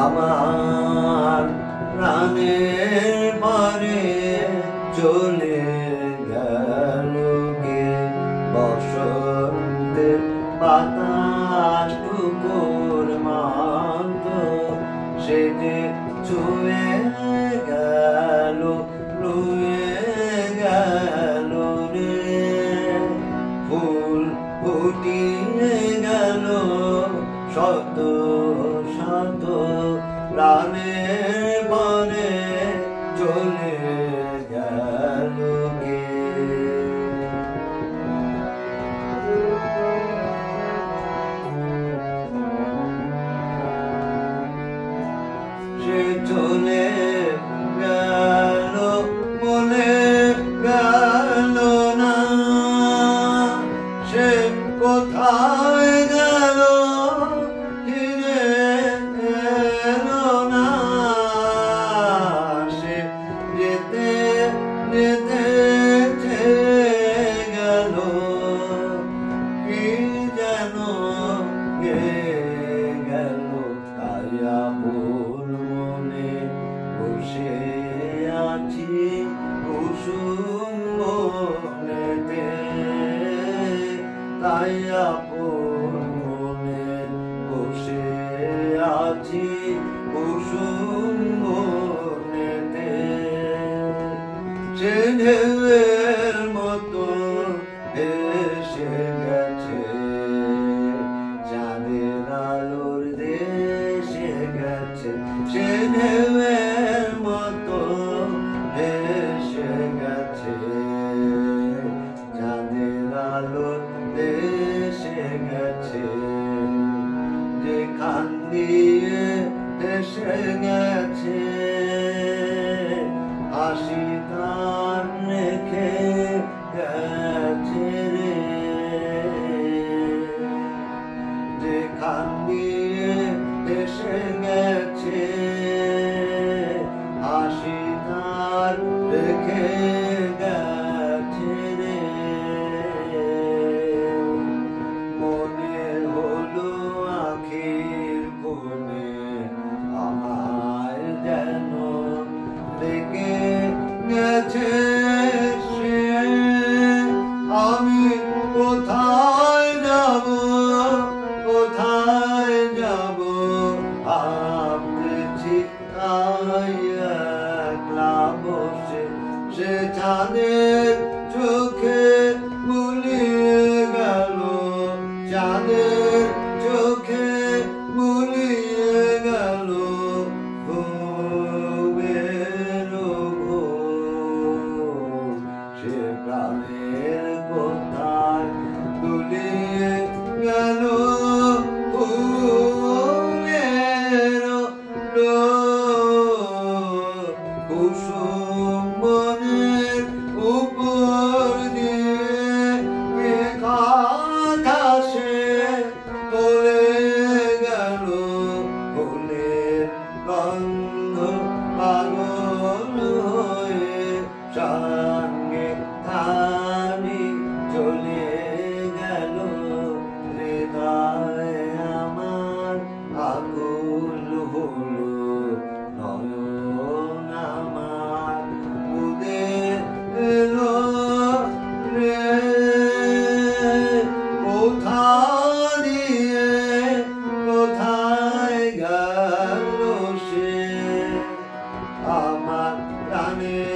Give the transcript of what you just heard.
আমার প্রাণের পরে চলে গেল কে বসন্তের বাতাস টুকুর মান্ত সে যে ছুঁয়ে গেল রুয়ে গেল রে ফুল ফুটিয়ে গেল শত শত প্রাণের পরে চলে গেল কে সে চলে গেল মনে গেল না সে কোথায় গেল ফিরে এলো না সে যেতে যেতে গেল কি যেন গে গেল তাই আপন মনে বসে আছি কুসুম বনেতে তাই আপন মনে বসে আছি কুসুম বনেতে সে ঢেউয়ের মতো এসে গেছে চাঁদের আলোর দেশে গেছে সে ঢেউয়ের মতো এসে গেছে চাঁদের আলোর দেশে গেছে যেখান দিয়ে এসে গেছে হাসি তার রেখে গেছে রে যেখান দিয়ে এসে গেছে হাসি তার রেখে গেছে রে মনে হলো আখির কোণে আমায় যেন দেখে গেছে সে আমি কোথায় যাব কোথায় যাব ভাবছি তাই একলা বসে সে চাঁদের চোখে মুলিয়ে গেল চাঁদের চোখে মুলিয়ে গেল সে প্রাণের কোথায় দুলিয়ে গেল কুসুম বনের উপর দিয়ে কথা সে বলে গেল ফুলের গন্ধ পাগল হয়ে সঙ্গে তারি চলে গেল হৃদয় আমার আকুল হলো নয়ন আমার উদে এলো রে কোথায় গেল সে আমার প্রাণে